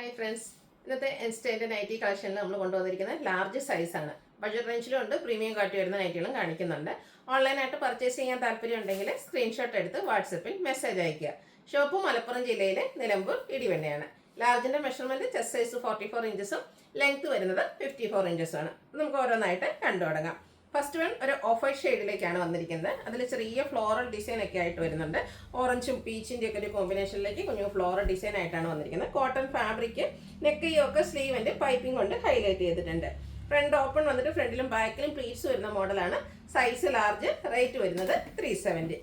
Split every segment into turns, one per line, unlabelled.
Hi friends, ഇന്നത്തെ instant nightie കളക്ഷനിൽ നമ്മൾ കൊണ്ടുവന്നിരിക്കുന്നത് ലാർജ് സൈസാണ്. ബഡ്ജറ്റ് റേഞ്ചിലും ഉണ്ട്, പ്രീമിയം ക്വാളിറ്റി വരുന്ന നൈറ്റികളും കാണിക്കുന്നുണ്ട്. ഓൺലൈനായിട്ട് പർച്ചേസ് ചെയ്യാൻ താല്പര്യം ഉണ്ടെങ്കിൽ സ്ക്രീൻഷോട്ട് എടുത്ത് വാട്സപ്പിൽ മെസ്സേജ് അയയ്ക്കുക. ഷോപ്പ് മലപ്പുറം ജില്ലയിലെ നിലമ്പൂർ ഇടിവണ്ണയാണ്. ലാർജിൻ്റെ മെഷർമെൻറ്റ് ചെസ്റ്റ് സൈസ് 44 ഇഞ്ചസും ലെങ്ത് വരുന്നത് 54 ഇഞ്ചസുമാണ്. നമുക്ക് ഓരോന്നായിട്ട് കണ്ടു തുടങ്ങാം. ഫസ്റ്റ് വൺ ഒരു ഓഫ് വൈറ്റ് ഷെയ്ഡിലേക്കാണ് വന്നിരിക്കുന്നത്. അതിൽ ചെറിയ ഫ്ലോറൽ ഡിസൈൻ ഒക്കെ ആയിട്ട് വരുന്നുണ്ട്. ഓറഞ്ചും പീച്ചിൻ്റെ ഒക്കെ ഒരു കോമ്പിനേഷനിലേക്ക് കുഞ്ഞു ഫ്ലോറൽ ഡിസൈൻ ആയിട്ടാണ് വന്നിരിക്കുന്നത്. കോട്ടൺ ഫാബ്രിക്, നെക്കയൊക്കെ സ്ലീവിൻ്റെ പൈപ്പിംഗ് കൊണ്ട് ഹൈലൈറ്റ് ചെയ്തിട്ടുണ്ട്. ഫ്രണ്ട് ഓപ്പൺ വന്നിട്ട് ഫ്രണ്ടിലും ബാക്കിലും പ്ലീറ്റ്സ് വരുന്ന മോഡലാണ്. സൈസ് ലാർജ്, റേറ്റ് വരുന്നത് 370.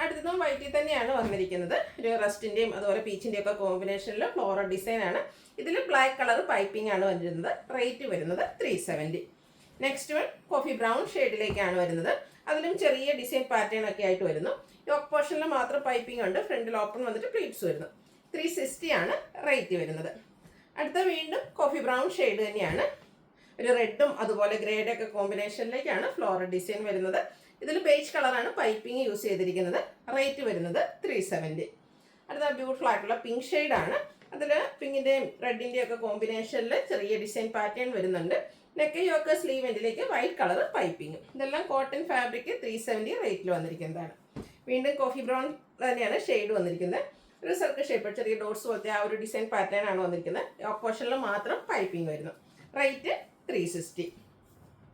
അടുത്തതും വൈറ്റിൽ തന്നെയാണ് വന്നിരിക്കുന്നത്. ഒരു റസ്റ്റിൻ്റെയും അതുപോലെ പീച്ചിൻ്റെയും ഒക്കെ കോമ്പിനേഷനിൽ ഫ്ലോറൽ ഡിസൈൻ ആണ്. ഇതിൽ ബ്ലാക്ക് കളർ പൈപ്പിംഗ് ആണ് വരുന്നത്. റേറ്റ് വരുന്നത് 370. നെക്സ്റ്റ് വൺ കോഫി ബ്രൗൺ ഷെയ്ഡിലേക്കാണ് വരുന്നത്. അതിലും ചെറിയ ഡിസൈൻ പാറ്റേൺ ഒക്കെ ആയിട്ട് വരുന്നു. യോക്ക് പോർഷനിൽ മാത്രം പൈപ്പിംഗ് ഉണ്ട്. ഫ്രണ്ടിൽ ഓപ്പൺ വന്നിട്ട് പ്ലീറ്റ്സ് വരുന്നു. 360 ആണ് റേറ്റ് വരുന്നത്. അടുത്ത വീണ്ടും കോഫി ബ്രൗൺ ഷെയ്ഡ് തന്നെയാണ്. ഒരു റെഡും അതുപോലെ ഗ്രേഡ് ഒക്കെ കോമ്പിനേഷനിലേക്കാണ് ഫ്ലോറൽ ഡിസൈൻ വരുന്നത്. ഇതിൽ ബേജ് കളറാണ് പൈപ്പിംഗ് യൂസ് ചെയ്തിരിക്കുന്നത്. റേറ്റ് വരുന്നത് 370. അടുത്ത ബ്യൂട്ടിഫുൾ ആയിട്ടുള്ള പിങ്ക് ഷെയ്ഡാണ്. അതിൽ പിങ്കിൻ്റെയും റെഡിൻ്റെയും ഒക്കെ കോമ്പിനേഷനിൽ ചെറിയ ഡിസൈൻ പാറ്റേൺ വരുന്നുണ്ട്. നെക്കയൊക്കെ സ്ലീവ് എൻഡിലേക്ക് വൈറ്റ് കളർ പൈപ്പിംഗ്. ഇതെല്ലാം കോട്ടൺ ഫാബ്രിക് 370 റേറ്റിൽ വന്നിരിക്കുന്നതാണ്. വീണ്ടും കോഫി ബ്രൗൺ തന്നെയാണ് ഷെയ്ഡ് വന്നിരിക്കുന്നത്. ഒരു സർക്കിൾ ഷേപ്പ്, ചെറിയ ഡോട്ട്സ് പോലത്തെ ആ ഒരു ഡിസൈൻ പാറ്റേൺ ആണ് വന്നിരിക്കുന്നത്. ഓപ്പോഷനിൽ മാത്രം പൈപ്പിംഗ് വരുന്നു. റേറ്റ് 360.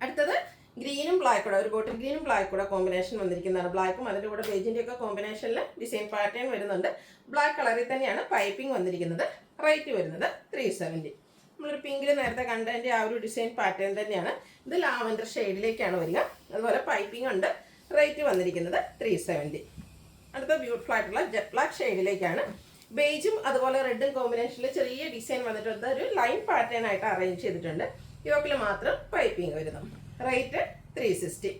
അടുത്തത് ഗ്രീനും ബ്ലാക്ക് കൂടെ, ഒരു ബോട്ടിൽ ഗ്രീനും ബ്ലാക്ക് കൂടെ കോമ്പിനേഷൻ വന്നിരിക്കുന്നതാണ്. ബ്ലാക്കും അതിൻ്റെ കൂടെ ബേജിൻ്റെ ഒക്കെ കോമ്പിനേഷനിൽ ഡിസൈൻ പാറ്റേൺ വരുന്നുണ്ട്. ബ്ലാക്ക് കളറിൽ തന്നെയാണ് പൈപ്പിംഗ് വന്നിരിക്കുന്നത്. റേറ്റ് വരുന്നത് 370. നമ്മളൊരു പിങ്കിൽ നേരത്തെ കണ്ടതിൻ്റെ ആ ഒരു ഡിസൈൻ പാറ്റേൺ തന്നെയാണ്. ഇത് ലാവൻഡർ ഷെയ്ഡിലേക്കാണ് വരിക. അതുപോലെ പൈപ്പിംഗ് ഉണ്ട്. റേറ്റ് വന്നിരിക്കുന്നത് 370. അടുത്ത ബ്യൂട്ടിഫുൾ ആയിട്ടുള്ള ജെറ്റ് ബ്ലാക്ക് ഷെയ്ഡിലേക്കാണ്. ബേജും അതുപോലെ റെഡും കോമ്പിനേഷനിൽ ചെറിയ ഡിസൈൻ വന്നിട്ടുണ്ട്. ഒരു ലൈൻ പാറ്റേൺ ആയിട്ട് അറേഞ്ച് ചെയ്തിട്ടുണ്ട്. യോക്കിൽ മാത്രം പൈപ്പിംഗ് വരുന്നു. റേറ്റ് 360.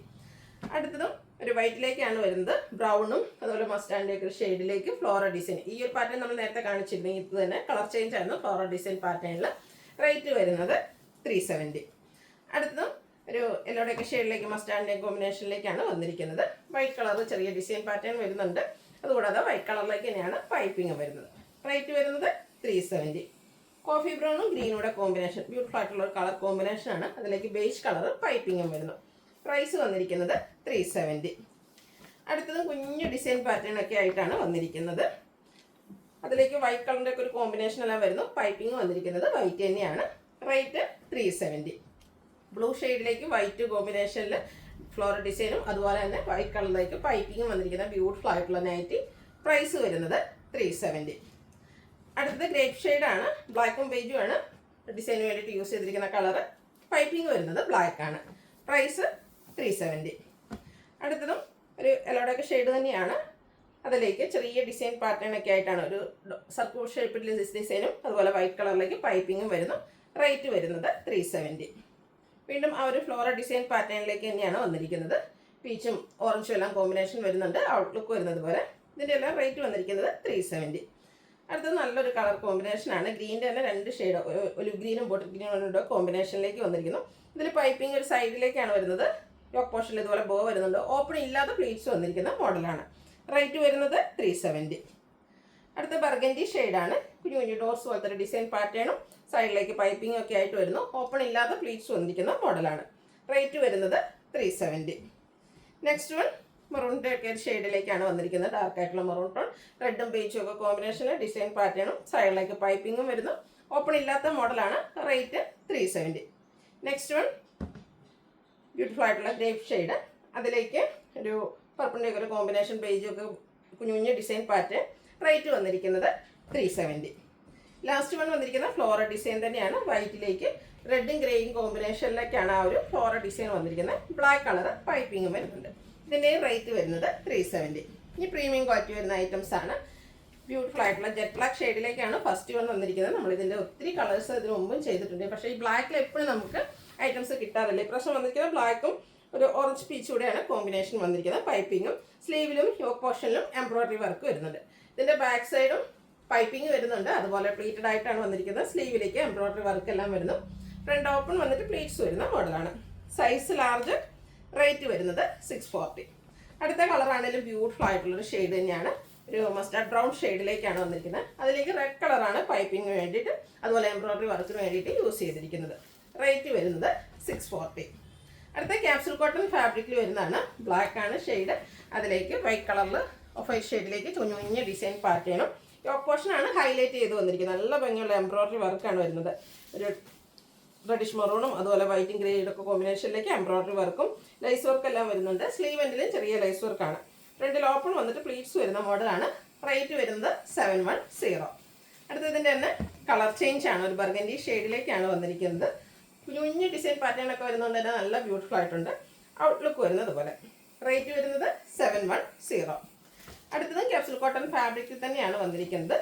അടുത്തതും ഒരു വൈറ്റിലേക്കാണ് വരുന്നത്. ബ്രൗണും അതുപോലെ മസ്റ്റാൻഡിൻ്റെ ഒക്കെ ഷെയ്ഡിലേക്ക് ഫ്ലോറൽ ഡിസൈൻ. ഈ ഒരു പാറ്റേൺ നമ്മൾ നേരത്തെ കാണിച്ചിരുന്നു. ഇത് തന്നെ കളർ ചേഞ്ച് ആയിരുന്നു ഫ്ലോറൽ ഡിസൈൻ പാറ്റേണിൽ. റേറ്റ് വരുന്നത് 370. അടുത്തതും ഒരു യെല്ലോടെയൊക്കെ ഷെയ്ഡിലേക്ക് മസ്റ്റാൻഡിൻ്റെ കോമ്പിനേഷനിലേക്കാണ് വന്നിരിക്കുന്നത്. വൈറ്റ് കളർ ചെറിയ ഡിസൈൻ പാറ്റേൺ വരുന്നുണ്ട്. അതുകൂടാതെ വൈറ്റ് കളറിലേക്ക് തന്നെയാണ് പൈപ്പിംഗ് വരുന്നത്. റേറ്റ് വരുന്നത് 370. കോഫി ബ്രൗണും ഗ്രീനൂടെ കോമ്പിനേഷൻ, ബ്യൂട്ടിഫുൾ ആയിട്ടുള്ള ഒരു കളർ കോമ്പിനേഷൻ ആണ്. അതിലേക്ക് ബേജ് കളർ പൈപ്പിങ്ങും വരുന്നു. പ്രൈസ് വന്നിരിക്കുന്നത് 370. അടുത്തതും കുഞ്ഞു ഡിസൈൻ പാറ്റേൺ ഒക്കെ ആയിട്ടാണ് വന്നിരിക്കുന്നത്. അതിലേക്ക് വൈറ്റ് കളറിൻ്റെ ഒക്കെ ഒരു കോമ്പിനേഷൻ എല്ലാം വരുന്നു. പൈപ്പിംഗ് വന്നിരിക്കുന്നത് വൈറ്റ് തന്നെയാണ്. റേറ്റ് 370. ബ്ലൂ ഷെയ്ഡിലേക്ക് വൈറ്റ് കോമ്പിനേഷനിൽ ഫ്ലോറൽ ഡിസൈനും അതുപോലെ തന്നെ വൈറ്റ് കളറിലേക്ക് പൈപ്പിങ്ങും വന്നിരിക്കുന്ന ബ്യൂട്ടിഫുൾ ആയിട്ടുള്ള നൈറ്റി. പ്രൈസ് വരുന്നത് 370. അടുത്തത് ഗ്രേപ്പ് ഷെയ്ഡാണ്. ബ്ലാക്കും ബേജും ആണ് ഡിസൈന് വേണ്ടിയിട്ട് യൂസ് ചെയ്തിരിക്കുന്ന കളറ്. പൈപ്പിംഗ് വരുന്നത് ബ്ലാക്ക് ആണ്. പ്രൈസ് 370. അടുത്തതും ഒരു യെല്ലോടെയൊക്കെ ഷെയ്ഡ് തന്നെയാണ്. അതിലേക്ക് ചെറിയ ഡിസൈൻ പാറ്റേൺ ഒക്കെ ആയിട്ടാണ് ഒരു സർക്കിൾ ഷേപ്പിൽ ഡിസൈനും അതുപോലെ വൈറ്റ് കളറിലേക്ക് പൈപ്പിങ്ങും വരുന്നു. റേറ്റ് വരുന്നത് 370. വീണ്ടും ആ ഒരു ഫ്ലോറൽ ഡിസൈൻ പാറ്റേണിലേക്ക് തന്നെയാണ് വന്നിരിക്കുന്നത്. പീച്ചും ഓറഞ്ചും എല്ലാം കോമ്പിനേഷൻ വരുന്നുണ്ട്. ഔട്ട്ലുക്ക് വരുന്നത് പോലെ. ഇതിൻ്റെ എല്ലാം റേറ്റ് വന്നിരിക്കുന്നത് 370. അടുത്തത് നല്ലൊരു കളർ കോമ്പിനേഷനാണ്. ഗ്രീൻ്റെ തന്നെ 2 ഷെയ്ഡ്, ഒലിവ് ഗ്രീനും ബോട്ടിൽ ഗ്രീനും കോമ്പിനേഷനിലേക്ക് വന്നിരിക്കുന്നു. ഇതിൽ പൈപ്പിംഗ് ഒരു സൈഡിലേക്കാണ് വരുന്നത്. യോക്ക് പോർഷനിൽ ഇതുപോലെ ബോ വരുന്നുണ്ട്. ഓപ്പൺ ഇല്ലാതെ പ്ലീറ്റ്സ് വന്നിരിക്കുന്ന മോഡലാണ്. റേറ്റ് വരുന്നത് 370. അടുത്ത ബർഗൻഡി ഷെയ്ഡാണ്. കുഞ്ഞു കുഞ്ഞു ഡോർസ് പോലത്തെ ഒരു ഡിസൈൻ പാറ്റേണും സൈഡിലേക്ക് പൈപ്പിംഗ് ഒക്കെ ആയിട്ട് വരുന്നു. ഓപ്പൺ ഇല്ലാതെ പ്ലീറ്റ്സ് വന്നിരിക്കുന്ന മോഡലാണ്. റേറ്റ് വരുന്നത് 370. നെക്സ്റ്റ് വൺ മെറൂണിൻ്റെ ഒക്കെ ഒരു ഷെയ്ഡിലേക്കാണ് വന്നിരിക്കുന്നത്. ഡാർക്ക് ആയിട്ടുള്ള മെറൂൺ ടോൺ, റെഡും ബേജും ഒക്കെ കോമ്പിനേഷനിൽ ഡിസൈൻ പാറ്റേണും സൈഡിലേക്ക് പൈപ്പിങ്ങും വരുന്നു. ഓപ്പൺ ഇല്ലാത്ത മോഡലാണ്. റേറ്റ് 370. നെക്സ്റ്റ് വൺ ബ്യൂട്ടിഫുൾ ആയിട്ടുള്ള ഗ്രേപ്പ് ഷെയ്ഡ്. അതിലേക്ക് ഒരു പർപ്പിളിൻ്റെ ഒരു കോമ്പിനേഷൻ ബേജും ഒക്കെ കുഞ്ഞു കുഞ്ഞു ഡിസൈൻ പാറ്റേൺ. റേറ്റ് വന്നിരിക്കുന്നത് 370. ലാസ്റ്റ് വൺ വന്നിരിക്കുന്ന ഫ്ലോറൽ ഡിസൈൻ തന്നെയാണ്. വൈറ്റിലേക്ക് റെഡും ഗ്രേയും കോമ്പിനേഷനിലേക്കാണ് ആ ഒരു ഫ്ലോറൽ ഡിസൈൻ വന്നിരിക്കുന്നത്. ബ്ലാക്ക് കളർ പൈപ്പിങ്ങും വരുന്നുണ്ട്. ഇതിൻ്റെ റേറ്റ് വരുന്നത് 370. ഈ പ്രീമിയം ക്വാളിറ്റി വരുന്ന ഐറ്റംസ് ആണ്. ബ്യൂട്ടിഫുൾ ആയിട്ടുള്ള ജെറ്റ് ബ്ലാക്ക് ഷെയ്ഡിലേക്കാണ് ഫസ്റ്റ് വൺ വന്നിരിക്കുന്നത്. നമ്മളിതിൻ്റെ ഒത്തിരി കളേഴ്സ് ഇതിന് മുമ്പും ചെയ്തിട്ടുണ്ട്. പക്ഷേ ഈ ബ്ലാക്കിൽ എപ്പോഴും നമുക്ക് ഐറ്റംസ് കിട്ടാറില്ല. ഇപ്രാവശ്യം വന്നിരിക്കുന്ന ബ്ലാക്കും ഒരു ഓറഞ്ച് പീച്ച് കൂടെയാണ് കോമ്പിനേഷൻ വന്നിരിക്കുന്നത്. പൈപ്പിങ്ങും സ്ലീവിലും യോക്ക് പോർഷനിലും എംബ്രോയിഡറി വർക്ക് വരുന്നുണ്ട്. ഇതിൻ്റെ ബാക്ക് സൈഡും പൈപ്പിംഗ് വരുന്നുണ്ട്. അതുപോലെ പ്ലീറ്റഡ് ആയിട്ടാണ് വന്നിരിക്കുന്നത്. സ്ലീവിലേക്ക് എംബ്രോയിഡറി വർക്ക് എല്ലാം വരുന്നു. ഫ്രണ്ട് ഓപ്പൺ വന്നിട്ട് പ്ലീറ്റ്സ് വരുന്ന മോഡലാണ്. Size large. റേറ്റ് വരുന്നത് 640. അടുത്ത കളറാണെങ്കിലും ബ്യൂട്ടിഫുൾ ആയിട്ടുള്ളൊരു ഷെയ്ഡ് തന്നെയാണ്. ഒരു മസ്റ്റാർഡ് ബ്രൗൺ ഷെയ്ഡിലേക്കാണ് വന്നിരിക്കുന്നത്. അതിലേക്ക് റെഡ് കളറാണ് പൈപ്പിങ്ങിന് വേണ്ടിയിട്ട് അതുപോലെ എംബ്രോയ്ഡറി വർക്കിന് വേണ്ടിയിട്ട് യൂസ് ചെയ്തിരിക്കുന്നത്. റേറ്റ് വരുന്നത് 640. അടുത്ത ക്യാപ്സൂൾ കോട്ടൺ ഫാബ്രിക്കിൽ വരുന്നതാണ്. ബ്ലാക്ക് ആണ് ഷെയ്ഡ്. അതിലേക്ക് വൈറ്റ് കളറിൽ ഓഫ് വൈറ്റ് ഷെയ്ഡിലേക്ക് കുഞ്ഞു കുഞ്ഞ് ഡിസൈൻ പാറ്റേണും യോക്ക് പോർഷനാണ് ഹൈലൈറ്റ് ചെയ്ത് വന്നിരിക്കുന്നത്. നല്ല ഭംഗിയുള്ള എംബ്രോയ്ഡറി വർക്കാണ് വരുന്നത്. ഒരു റെഡിഷ് മെറൂണും അതുപോലെ വൈറ്റും ഗ്രേയുടെ ഒക്കെ കോമ്പിനേഷനിലേക്ക് എംബ്രോയ്ഡറി വർക്കും ലൈസ് വർക്ക് എല്ലാം വരുന്നുണ്ട്. സ്ലീവ് എൻഡിലും ചെറിയ ലൈസ് വർക്കാണ്. ഫ്രണ്ടിൽ ഓപ്പൺ വന്നിട്ട് പ്ലീറ്റ്സ് വരുന്ന മോഡലാണ്. റേറ്റ് വരുന്നത് 710. അടുത്തതിൻ്റെ തന്നെ കളർ ചേഞ്ച് ആണ്. ഒരു ബർഗൻഡി ഷെയ്ഡിലേക്കാണ് വന്നിരിക്കുന്നത്. കുഞ്ഞു കുഞ്ഞു ഡിസൈൻ പാറ്റേൺ ഒക്കെ വരുന്നതുകൊണ്ട് തന്നെ നല്ല ബ്യൂട്ടിഫുൾ ആയിട്ടുണ്ട്. ഔട്ട്ലുക്ക് വരുന്നത് പോലെ. റേറ്റ് വരുന്നത് 710. അടുത്തത് ക്യാപ്സൂൾ കോട്ടൺ ഫാബ്രിക്കിൽ തന്നെയാണ് വന്നിരിക്കുന്നത്.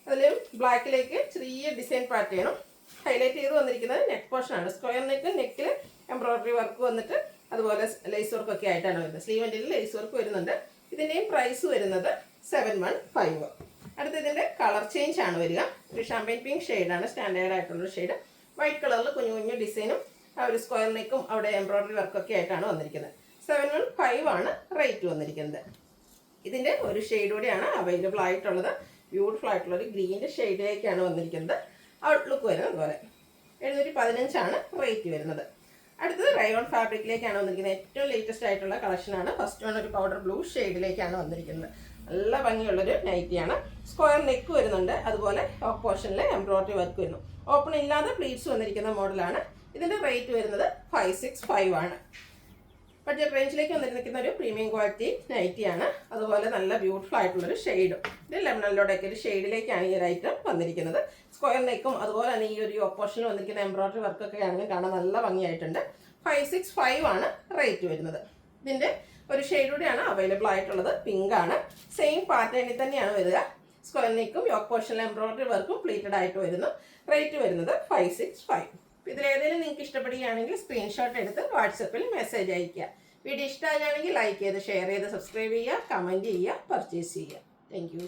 അതിൽ ബ്ലാക്കിലേക്ക് ചെറിയ ഡിസൈൻ പാറ്റേണും ഹൈലൈറ്റ് ചെയ്ത് വന്നിരിക്കുന്നത് നെക്ക് പോർഷനാണ്. സ്ക്വയർ നെക്കിൽ എംബ്രോയ്ഡറി വർക്ക് വന്നിട്ട് അതുപോലെ ലേസ് വർക്ക് ഒക്കെ ആയിട്ടാണ് വരുന്നത്. സ്ലീവ് എൻഡിൽ ലേസ് വർക്ക് വരുന്നുണ്ട്. ഇതിൻ്റെയും പ്രൈസ് വരുന്നത് 715. അടുത്ത ഇതിൻ്റെ കളർ ചേഞ്ച് ആണ് വരിക. ഒരു ഷാമ്പൈൻ പിങ്ക് ഷെയ്ഡാണ്, സ്റ്റാൻഡേർഡ് ആയിട്ടുള്ള ഷെയ്ഡ്. വൈറ്റ് കളറിൽ കുഞ്ഞു കുഞ്ഞു ഡിസൈനും ഒരു സ്ക്വയർ നെക്കും അവിടെ എംബ്രോയ്ഡറി വർക്കൊക്കെ ആയിട്ടാണ് വന്നിരിക്കുന്നത്. 715 ആണ് റേറ്റ് വന്നിരിക്കുന്നത്. ഇതിൻ്റെ ഒരു ഷെയ്ഡ് കൂടിയാണ് അവൈലബിൾ ആയിട്ടുള്ളത്. ബ്യൂട്ടിഫുൾ ആയിട്ടുള്ള ഒരു ഗ്രീൻ്റെ ഷെയ്ഡിലേക്കാണ് വന്നിരിക്കുന്നത്. ഔട്ട്ലുക്ക് വരുന്നത് അതുപോലെ. 715 ആണ് റേറ്റ് വരുന്നത്. അടുത്തത് റയോൺ ഫാബ്രിക്കിലേക്കാണ് വന്നിരിക്കുന്നത്. ഏറ്റവും ലേറ്റസ്റ്റ് ആയിട്ടുള്ള കളക്ഷനാണ്. ഫസ്റ്റ് വൺ ഒരു പൗഡർ ബ്ലൂ ഷെയ്ഡിലേക്കാണ് വന്നിരിക്കുന്നത്. നല്ല ഭംഗിയുള്ളൊരു നൈറ്റിയാണ്. സ്ക്വയർ നെക്ക് വരുന്നുണ്ട്. അതുപോലെ ടോപ്പ് പോർഷനിൽ എംബ്രോയ്ഡറി വർക്ക് വരുന്നു. ഓപ്പൺ ഇല്ലാതെ പ്ലീറ്റ്സ് വന്നിരിക്കുന്ന മോഡലാണ്. ഇതിൻ്റെ റേറ്റ് വരുന്നത് 565 ആണ്. ബഡ്ജറ്റ് റേഞ്ചിലേക്ക് വന്നിരിക്കുന്ന ഒരു പ്രീമിയം ക്വാളിറ്റി നൈറ്റിയാണ്. അതുപോലെ നല്ല ബ്യൂട്ടിഫുൾ ആയിട്ടുള്ളൊരു ഷെയ്ഡും. ഇത് ലെമണലിലൂടെയൊക്കെ ഒരു ഷെയ്ഡിലേക്കാണ് ഈ ഒരു ഐറ്റം വന്നിരിക്കുന്നത്. സ്ക്വയർ നെക്കും അതുപോലെ തന്നെ ഈ ഒരു ഓപ്പോഷനിൽ വന്നിരിക്കുന്ന എംബ്രോയ്ഡറി വർക്കൊക്കെ ആണെങ്കിൽ കാണാൻ നല്ല ഭംഗിയായിട്ടുണ്ട്. 565 ആണ് റേറ്റ് വരുന്നത്. ഇതിൻ്റെ ഒരു ഷെയ്ഡ് കൂടിയാണ് അവൈലബിൾ ആയിട്ടുള്ളത്. പിങ്ക് ആണ്. സെയിം പാറ്റേണിൽ തന്നെയാണ് വരിക. സ്ക്വയർ നെക്കും യോക്ക് പോർഷനിൽ എംബ്രോയ്ഡറി വർക്കും പ്ലീറ്റഡ് ആയിട്ട് വരുന്നു. റേറ്റ് വരുന്നത് 565. ഇതിലേതെങ്കിലും നിങ്ങൾക്ക് ഇഷ്ടപ്പെടുകയാണെങ്കിൽ സ്ക്രീൻഷോട്ട് എടുത്ത് വാട്സപ്പിൽ മെസ്സേജ് അയയ്ക്കുക. വീഡിയോ ഇഷ്ടമാണെങ്കിൽ ലൈക്ക് ചെയ്ത് ഷെയർ ചെയ്ത് സബ്സ്ക്രൈബ് ചെയ്യുക, കമൻറ്റ് ചെയ്യുക, പർച്ചേസ് ചെയ്യുക. Thank you.